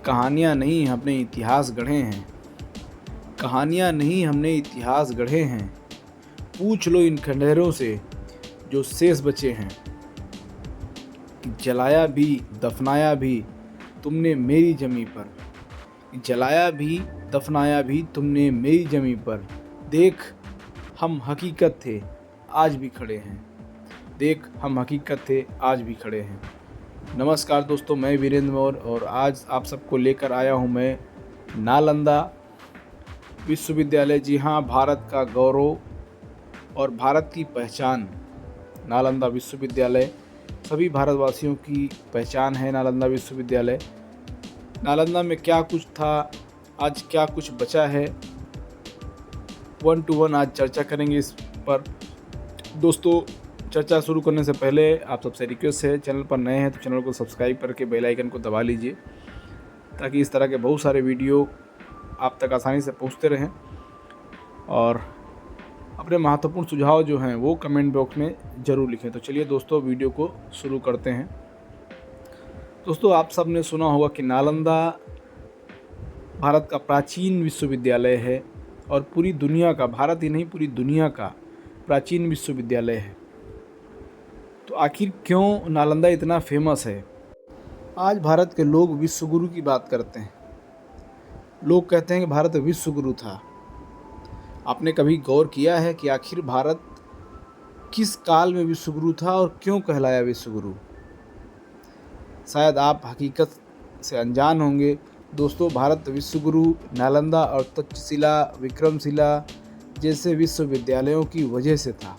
कहानियाँ नहीं हमने इतिहास गढ़े हैं, कहानियाँ नहीं हमने इतिहास गढ़े हैं। पूछ लो इन खंडहरों से जो शेष बचे हैं। जलाया भी दफनाया भी तुमने मेरी ज़मीं पर, जलाया भी दफनाया भी तुमने मेरी ज़मीं पर। देख हम हकीकत थे आज भी खड़े हैं, देख हम हकीकत थे आज भी खड़े हैं। नमस्कार दोस्तों, मैं वीरेंद्र मौर्य और आज आप सबको लेकर आया हूं मैं नालंदा विश्वविद्यालय। जी हाँ, भारत का गौरव और भारत की पहचान नालंदा विश्वविद्यालय, सभी भारतवासियों की पहचान है नालंदा विश्वविद्यालय। नालंदा में क्या कुछ था, आज क्या कुछ बचा है, 1 to 1 आज चर्चा करेंगे इस पर। दोस्तों, चर्चा शुरू करने से पहले आप सबसे रिक्वेस्ट है, चैनल पर नए हैं तो चैनल को सब्सक्राइब करके बेल आइकन को दबा लीजिए ताकि इस तरह के बहुत सारे वीडियो आप तक आसानी से पहुंचते रहें। और अपने महत्वपूर्ण सुझाव जो हैं वो कमेंट बॉक्स में ज़रूर लिखें। तो चलिए दोस्तों, वीडियो को शुरू करते हैं। दोस्तों, आप सब ने सुना होगा कि नालंदा भारत का प्राचीन विश्वविद्यालय है और पूरी दुनिया का, भारत ही नहीं पूरी दुनिया का प्राचीन विश्वविद्यालय है। तो आखिर क्यों नालंदा इतना फेमस है? आज भारत के लोग विश्वगुरु की बात करते हैं। लोग कहते हैं कि भारत विश्वगुरु था। आपने कभी गौर किया है कि आखिर भारत किस काल में विश्वगुरु था और क्यों कहलाया विश्वगुरु? शायद आप हकीकत से अनजान होंगे। दोस्तों, भारत विश्वगुरु नालंदा और तक्षशिला, विक्रमशिला जैसे विश्वविद्यालयों की वजह से था।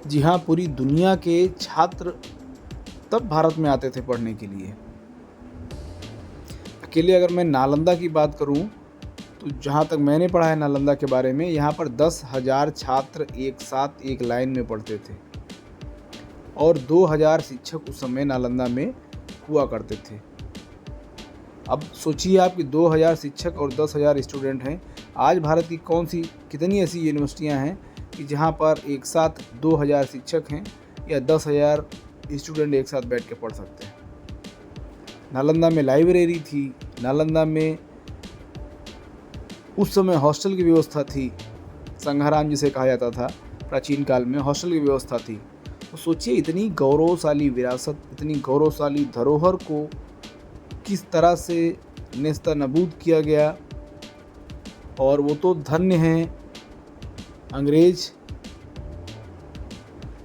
जी हाँ, पूरी दुनिया के छात्र तब भारत में आते थे पढ़ने के लिए। अकेले अगर मैं नालंदा की बात करूं तो जहाँ तक मैंने पढ़ा है नालंदा के बारे में, यहाँ पर 10,000 छात्र एक साथ एक लाइन में पढ़ते थे और 2,000 शिक्षक उस समय नालंदा में हुआ करते थे। अब सोचिए आप कि 2,000 शिक्षक और 10,000 स्टूडेंट हैं। आज भारत की कितनी ऐसी यूनिवर्सिटियाँ हैं कि जहाँ पर एक साथ 2,000 शिक्षक हैं या 10,000 स्टूडेंट एक साथ बैठ के पढ़ सकते हैं। नालंदा में लाइब्रेरी थी, नालंदा में उस समय हॉस्टल की व्यवस्था थी, संघाराम जिसे कहा जाता था। प्राचीन काल में हॉस्टल की व्यवस्था थी। तो सोचिए, इतनी गौरवशाली विरासत, इतनी गौरवशाली धरोहर को किस तरह से नेस्तनाबूद किया गया। और वो तो धन्य हैं अंग्रेज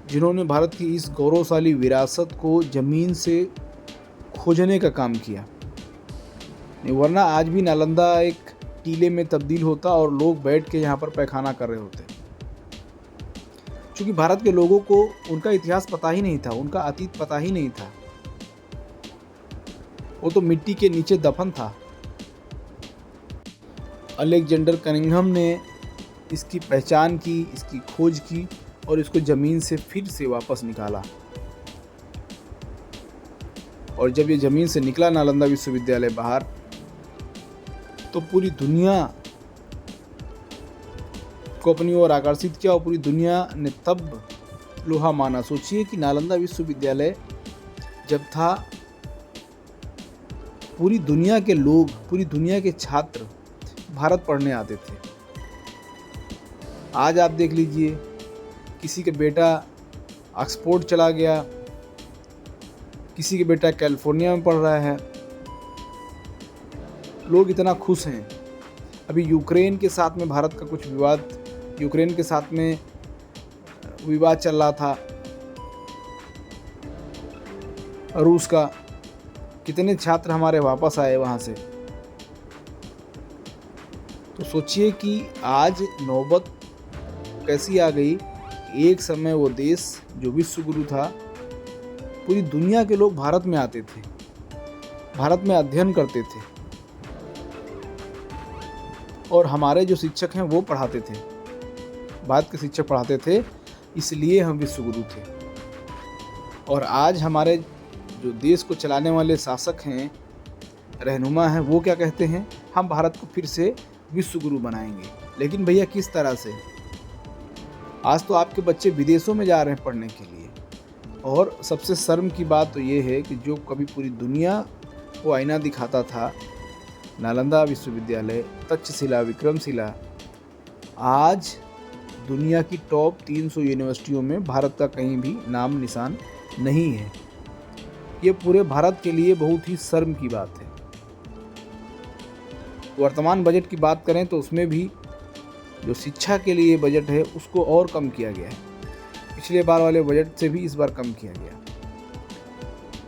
जिन्होंने भारत की इस गौरवशाली विरासत को ज़मीन से खोजने का काम किया। वरना आज भी नालंदा एक टीले में तब्दील होता और लोग बैठ के यहाँ पर पैखाना कर रहे होते। क्योंकि भारत के लोगों को उनका इतिहास पता ही नहीं था, उनका अतीत पता ही नहीं था। वो तो मिट्टी के नीचे दफन था। अलेक्जेंडर कनिंघम ने इसकी पहचान की, इसकी खोज की और इसको ज़मीन से फिर से वापस निकाला। और जब ये ज़मीन से निकला नालंदा विश्वविद्यालय बाहर, तो पूरी दुनिया को अपनी ओर आकर्षित किया और पूरी दुनिया ने तब लोहा माना। सोचिए कि नालंदा विश्वविद्यालय जब था, पूरी दुनिया के लोग, पूरी दुनिया के छात्र भारत पढ़ने आते थे। आज आप देख लीजिए, किसी के बेटा ऑक्सफोर्ड चला गया, किसी के बेटा कैलिफोर्निया में पढ़ रहा है, लोग इतना खुश हैं। अभी यूक्रेन के साथ में भारत का कुछ विवाद, यूक्रेन के साथ में विवाद चल रहा था रूस का। कितने छात्र हमारे वापस आए वहाँ से। तो सोचिए कि आज नौबत कैसी आ गई। एक समय वो देश जो विश्वगुरु था, पूरी दुनिया के लोग भारत में आते थे, भारत में अध्ययन करते थे और हमारे जो शिक्षक हैं वो पढ़ाते थे, भारत के शिक्षक पढ़ाते थे, इसलिए हम विश्वगुरु थे। और आज हमारे जो देश को चलाने वाले शासक हैं, रहनुमा हैं, वो क्या कहते हैं, हम भारत को फिर से विश्वगुरु बनाएंगे। लेकिन भैया किस तरह से? आज तो आपके बच्चे विदेशों में जा रहे हैं पढ़ने के लिए। और सबसे शर्म की बात तो ये है कि जो कभी पूरी दुनिया वो आईना दिखाता था, नालंदा विश्वविद्यालय, तक्षशिला, विक्रमशिला, आज दुनिया की टॉप 300 यूनिवर्सिटियों में भारत का कहीं भी नाम निशान नहीं है। ये पूरे भारत के लिए बहुत ही शर्म की बात है। वर्तमान बजट की बात करें तो उसमें भी जो शिक्षा के लिए बजट है उसको और कम किया गया है। पिछले बार वाले बजट से भी इस बार कम किया गया।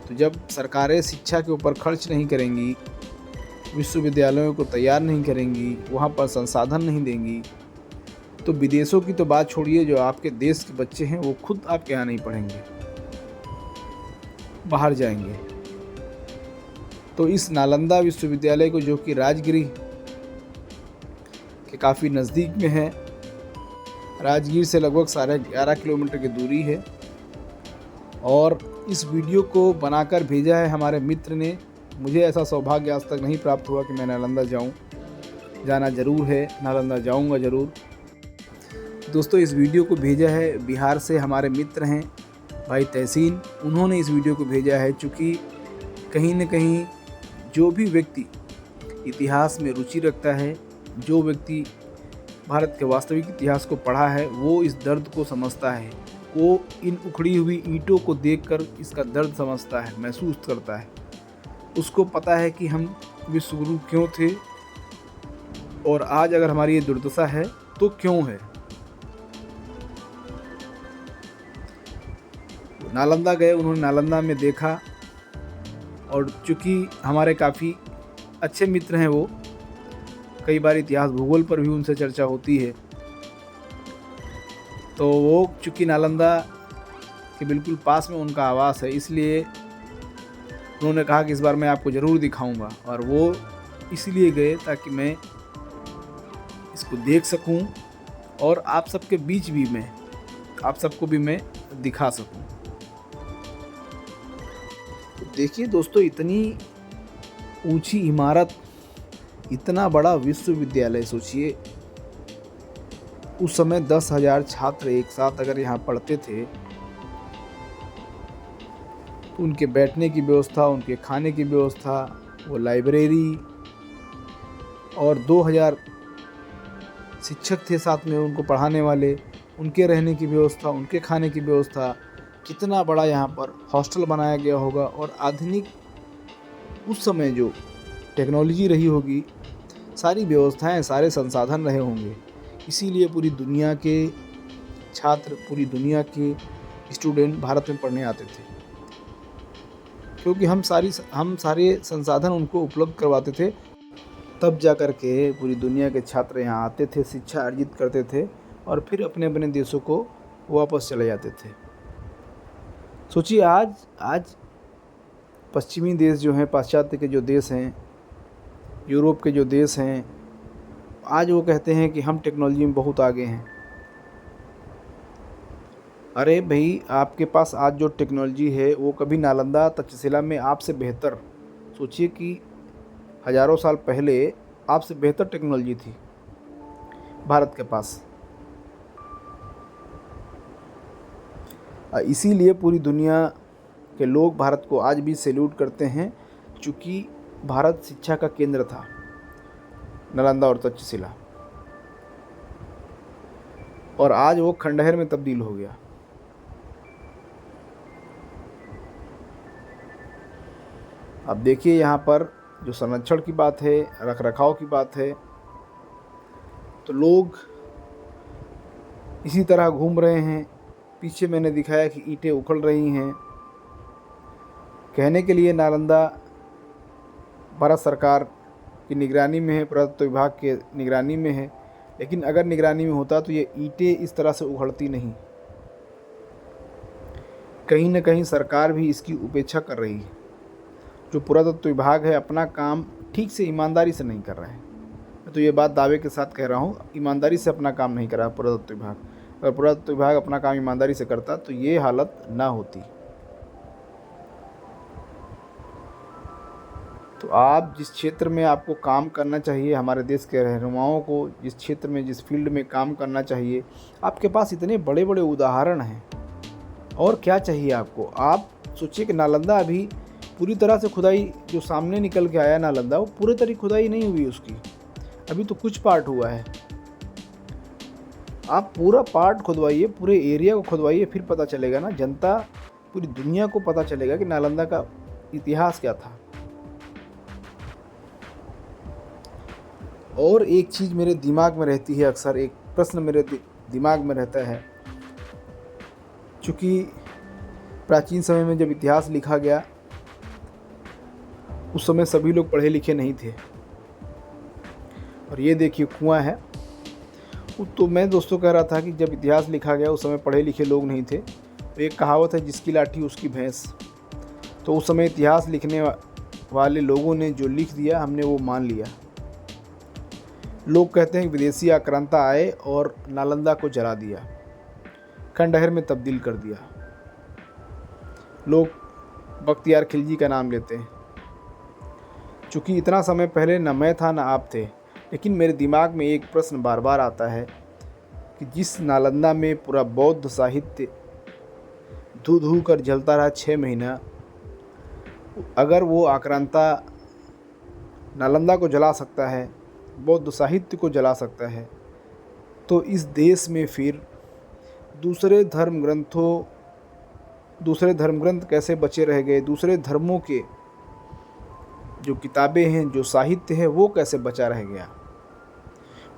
तो जब सरकारें शिक्षा के ऊपर खर्च नहीं करेंगी, विश्वविद्यालयों को तैयार नहीं करेंगी, वहाँ पर संसाधन नहीं देंगी, तो विदेशों की तो बात छोड़िए, जो आपके देश के बच्चे हैं वो खुद आपके यहाँ नहीं पढ़ेंगे, बाहर जाएंगे। तो इस नालंदा विश्वविद्यालय को, जो कि राजगिर के काफ़ी नज़दीक में है, राजगीर से लगभग 11.5 किलोमीटर की दूरी है, और इस वीडियो को बनाकर भेजा है हमारे मित्र ने। मुझे ऐसा सौभाग्य आज तक नहीं प्राप्त हुआ कि मैं नालंदा जाऊं। जाना ज़रूर है, नालंदा जाऊंगा ज़रूर। दोस्तों, इस वीडियो को भेजा है बिहार से हमारे मित्र हैं भाई तहसीन। उन्होंने इस वीडियो को भेजा है चूँकि कहीं न कहीं जो भी व्यक्ति इतिहास में रुचि रखता है, जो व्यक्ति भारत के वास्तविक इतिहास को पढ़ा है, वो इस दर्द को समझता है। वो इन उखड़ी हुई ईंटों को देखकर इसका दर्द समझता है, महसूस करता है। उसको पता है कि हम विश्वगुरु क्यों थे, और आज अगर हमारी ये दुर्दशा है तो क्यों है। नालंदा गए, उन्होंने नालंदा में देखा, और चूँकि हमारे काफ़ी अच्छे मित्र हैं वो, कई बार इतिहास भूगोल पर भी उनसे चर्चा होती है, तो वो चूँकि नालंदा के बिल्कुल पास में उनका आवास है, इसलिए उन्होंने कहा कि इस बार मैं आपको ज़रूर दिखाऊंगा। और वो इसलिए गए ताकि मैं इसको देख सकूं और आप सबके बीच भी मैं, आप सबको भी मैं दिखा सकूं। देखिए दोस्तों, इतनी ऊंची इमारत, इतना बड़ा विश्वविद्यालय, सोचिए उस समय 10,000 छात्र एक साथ अगर यहाँ पढ़ते थे, तो उनके बैठने की व्यवस्था, उनके खाने की व्यवस्था, वो लाइब्रेरी, और 2,000 शिक्षक थे साथ में उनको पढ़ाने वाले, उनके रहने की व्यवस्था, उनके खाने की व्यवस्था, कितना बड़ा यहाँ पर हॉस्टल बनाया गया होगा। और आधुनिक उस समय जो टेक्नोलॉजी रही होगी, सारी व्यवस्थाएं, सारे संसाधन रहे होंगे। इसीलिए पूरी दुनिया के छात्र, पूरी दुनिया के स्टूडेंट भारत में पढ़ने आते थे, क्योंकि हम सारे संसाधन उनको उपलब्ध करवाते थे। तब जा कर के पूरी दुनिया के छात्र यहाँ आते थे, शिक्षा अर्जित करते थे, और फिर अपने अपने देशों को वापस चले जाते थे। सोचिए आज पश्चिमी देश जो हैं, पाश्चात्य के जो देश हैं, यूरोप के जो देश हैं, आज वो कहते हैं कि हम टेक्नोलॉजी में बहुत आगे हैं। अरे भाई, आपके पास आज जो टेक्नोलॉजी है वो कभी नालंदा, तक्षशिला में आपसे बेहतर, सोचिए कि हज़ारों साल पहले आपसे बेहतर टेक्नोलॉजी थी भारत के पास। इसीलिए पूरी दुनिया के लोग भारत को आज भी सैल्यूट करते हैं, चूँकि भारत शिक्षा का केंद्र था, नालंदा और तक्षशिला, और आज वो खंडहर में तब्दील हो गया। अब देखिए, यहाँ पर जो संरक्षण की बात है, रखरखाव की बात है, तो लोग इसी तरह घूम रहे हैं। पीछे मैंने दिखाया कि ईंटें उखड़ रही हैं। कहने के लिए नालंदा भारत सरकार की निगरानी में है, पुरातत्व विभाग के निगरानी में है, लेकिन अगर निगरानी में होता तो ये ईंटें इस तरह से उखड़ती नहीं। कहीं न कहीं सरकार भी इसकी उपेक्षा कर रही है। जो पुरातत्व विभाग है, अपना काम ठीक से ईमानदारी से नहीं कर रहा है। मैं तो ये बात दावे के साथ कह रहा हूँ, ईमानदारी से अपना काम नहीं कर रहा पुरातत्व विभाग। अगर पुरातत्व विभाग अपना काम ईमानदारी से करता तो ये हालत ना होती। तो आप जिस क्षेत्र में आपको काम करना चाहिए, हमारे देश के रहनुमाओं को जिस क्षेत्र में, जिस फील्ड में काम करना चाहिए, आपके पास इतने बड़े बड़े उदाहरण हैं, और क्या चाहिए आपको। आप सोचिए कि नालंदा अभी पूरी तरह से खुदाई जो सामने निकल के आया नालंदा, वो पूरी तरह खुदाई नहीं हुई उसकी, अभी तो कुछ पार्ट हुआ है। आप पूरा पार्ट खुदवाइए, पूरे एरिया को खुदवाइए, फिर पता चलेगा ना, जनता पूरी दुनिया को पता चलेगा कि नालंदा का इतिहास क्या था। और एक चीज़ मेरे दिमाग में रहती है, अक्सर एक प्रश्न मेरे दिमाग में रहता है, चूँकि प्राचीन समय में जब इतिहास लिखा गया उस समय सभी लोग पढ़े लिखे नहीं थे, और ये देखिए कुआं है। तो मैं दोस्तों कह रहा था कि जब इतिहास लिखा गया उस समय पढ़े लिखे लोग नहीं थे। तो एक कहावत है, जिसकी लाठी उसकी भैंस। तो उस समय इतिहास लिखने वाले लोगों ने जो लिख दिया हमने वो मान लिया। लोग कहते हैं कि विदेशी आक्रांता आए और नालंदा को जला दिया, खंडहर में तब्दील कर दिया। लोग बख्तियार खिलजी का नाम लेते हैं। चूँकि इतना समय पहले न मैं था न आप थे, लेकिन मेरे दिमाग में एक प्रश्न बार बार आता है कि जिस नालंदा में पूरा बौद्ध साहित्य धू धू कर जलता रहा 6 महीना, अगर वो आक्रांता नालंदा को जला सकता है, बौद्ध साहित्य को जला सकता है, तो इस देश में फिर दूसरे धर्म ग्रंथ कैसे बचे रह गए? दूसरे धर्मों के जो किताबें हैं, जो साहित्य है, वो कैसे बचा रह गया?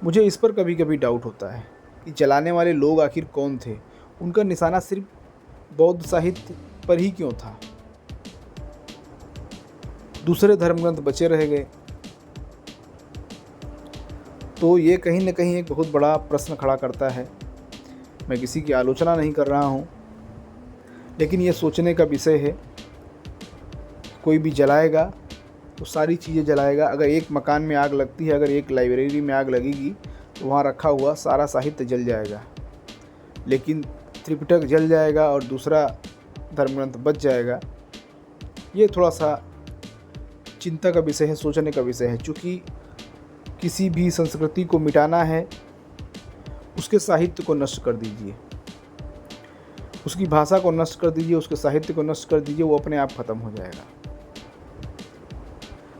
मुझे इस पर कभी कभी डाउट होता है कि जलाने वाले लोग आखिर कौन थे? उनका निशाना सिर्फ बौद्ध साहित्य पर ही क्यों था? दूसरे धर्म ग्रंथ बचे रह गए। तो ये कहीं न कहीं एक बहुत बड़ा प्रश्न खड़ा करता है। मैं किसी की आलोचना नहीं कर रहा हूँ, लेकिन ये सोचने का विषय है। कोई भी जलाएगा तो सारी चीज़ें जलाएगा। अगर एक मकान में आग लगती है, अगर एक लाइब्रेरी में आग लगेगी, तो वहाँ रखा हुआ सारा साहित्य जल जाएगा, लेकिन त्रिपिटक जल जाएगा और दूसरा धर्मग्रंथ बच जाएगा। ये थोड़ा सा चिंता का विषय है, सोचने का विषय है। चूँकि किसी भी संस्कृति को मिटाना है, उसके साहित्य को नष्ट कर दीजिए, उसकी भाषा को नष्ट कर दीजिए, उसके साहित्य को नष्ट कर दीजिए, वो अपने आप ख़त्म हो जाएगा।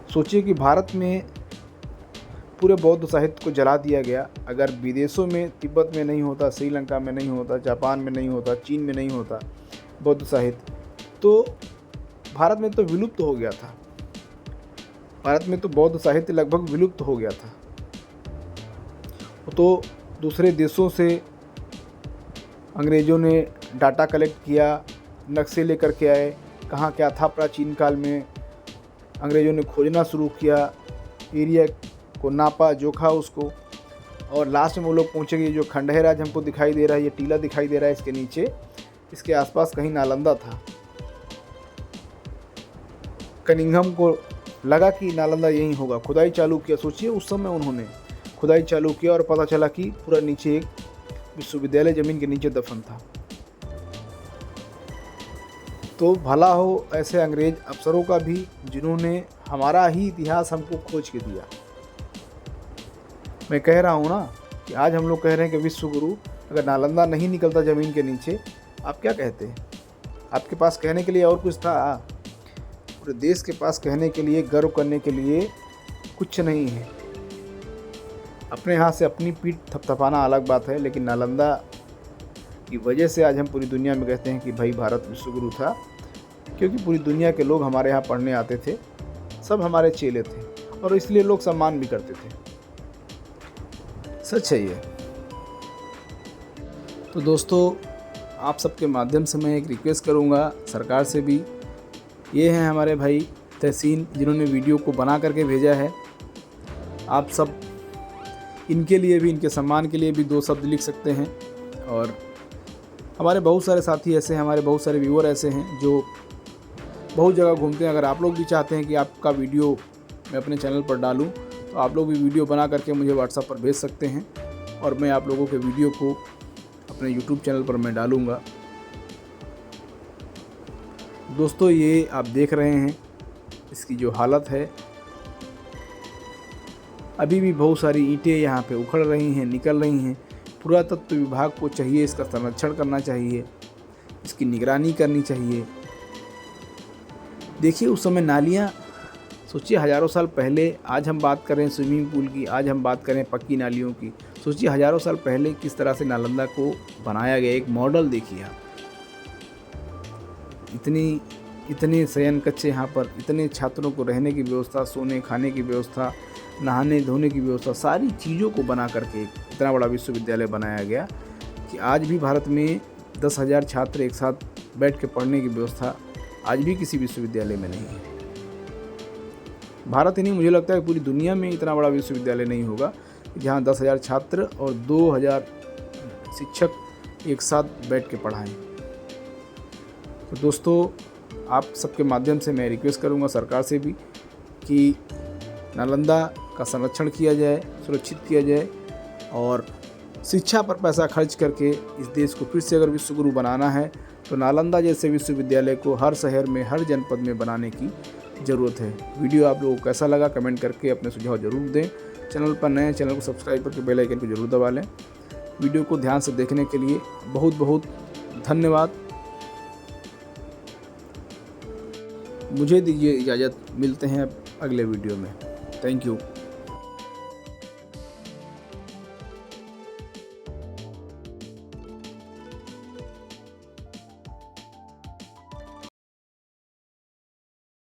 सोचिए कि भारत में पूरे बौद्ध साहित्य को जला दिया गया। अगर विदेशों में, तिब्बत में नहीं होता, श्रीलंका में नहीं होता, जापान में नहीं होता, चीन में नहीं होता बौद्ध साहित्य, तो भारत में तो विलुप्त हो गया था। भारत में तो बौद्ध साहित्य लगभग विलुप्त हो गया था। तो दूसरे देशों से अंग्रेज़ों ने डाटा कलेक्ट किया, नक्शे लेकर के आए, कहाँ क्या था प्राचीन काल में। अंग्रेज़ों ने खोजना शुरू किया, एरिया को नापा, जोखा उसको, और लास्ट में वो लोग पहुँचे कि जो खंडहर आज हमको दिखाई दे रहा है, ये टीला दिखाई दे रहा है, इसके नीचे, इसके आसपास कहीं नालंदा था। कनिंघम को लगा कि नालंदा यहीं होगा, खुदाई चालू किया। सोचिए उस समय उन्होंने खुदाई चालू किया और पता चला कि पूरा नीचे एक विश्वविद्यालय ज़मीन के नीचे दफन था। तो भला हो ऐसे अंग्रेज अफसरों का भी, जिन्होंने हमारा ही इतिहास हमको खोज के दिया। मैं कह रहा हूँ ना कि आज हम लोग कह रहे हैं कि विश्व गुरु, अगर नालंदा नहीं निकलता ज़मीन के नीचे, आप क्या कहते हैं? आपके पास कहने के लिए और कुछ था? पूरे देश के पास कहने के लिए, गर्व करने के लिए कुछ नहीं है। अपने हाथ से अपनी पीठ थपथपाना अलग बात है, लेकिन नालंदा की वजह से आज हम पूरी दुनिया में कहते हैं कि भाई भारत विश्वगुरु था, क्योंकि पूरी दुनिया के लोग हमारे यहाँ पढ़ने आते थे, सब हमारे चेले थे, और इसलिए लोग सम्मान भी करते थे। सच है ये। तो दोस्तों, आप सबके माध्यम से मैं एक रिक्वेस्ट करूँगा सरकार से भी। ये हैं हमारे भाई तहसीन, जिन्होंने वीडियो को बना करके भेजा है। आप सब इनके लिए भी, इनके सम्मान के लिए भी 2 शब्द लिख सकते हैं। और हमारे बहुत सारे साथी ऐसे हैं, हमारे बहुत सारे व्यूअर ऐसे हैं जो बहुत जगह घूमते हैं। अगर आप लोग भी चाहते हैं कि आपका वीडियो मैं अपने चैनल पर डालूं, तो आप लोग भी वीडियो बना करके मुझे व्हाट्सएप पर भेज सकते हैं, और मैं आप लोगों के वीडियो को अपने यूट्यूब चैनल पर मैं डालूँगा। दोस्तों, ये आप देख रहे हैं इसकी जो हालत है, अभी भी बहुत सारी ईंटें यहाँ पे उखड़ रही हैं, निकल रही हैं। पुरातत्व विभाग को चाहिए इसका संरक्षण करना चाहिए, इसकी निगरानी करनी चाहिए। देखिए उस समय नालियाँ, सोचिए हज़ारों साल पहले, आज हम बात करें स्विमिंग पूल की, आज हम बात करें पक्की नालियों की, सोचिए हज़ारों साल पहले किस तरह से नालंदा को बनाया गया, एक मॉडल देखिए आप। इतने शयन कक्ष यहाँ पर, इतने छात्रों को रहने की व्यवस्था, सोने खाने की व्यवस्था, नहाने धोने की व्यवस्था, सारी चीज़ों को बना करके इतना बड़ा विश्वविद्यालय बनाया गया कि आज भी भारत में 10,000 छात्र एक साथ बैठ के पढ़ने की व्यवस्था आज भी किसी विश्वविद्यालय में नहीं है। भारत ही नहीं, मुझे लगता है पूरी दुनिया में इतना बड़ा विश्वविद्यालय नहीं होगा जहाँ 10,000 छात्र और 2,000 शिक्षक एक साथ बैठ के पढ़ाएं। तो दोस्तों, आप सबके माध्यम से मैं रिक्वेस्ट करूंगा सरकार से भी कि नालंदा का संरक्षण किया जाए, सुरक्षित किया जाए, और शिक्षा पर पैसा खर्च करके इस देश को फिर से अगर विश्वगुरु बनाना है तो नालंदा जैसे विश्वविद्यालय को हर शहर में, हर जनपद में बनाने की ज़रूरत है। वीडियो आप लोगों को कैसा लगा कमेंट करके अपने सुझाव ज़रूर दें। चैनल पर नए, चैनल को सब्सक्राइब करके बेल आइकन को ज़रूर दबा लें। वीडियो को ध्यान से देखने के लिए बहुत बहुत धन्यवाद। मुझे दीजिए इजाज़त, मिलते हैं अगले वीडियो में। Thank you.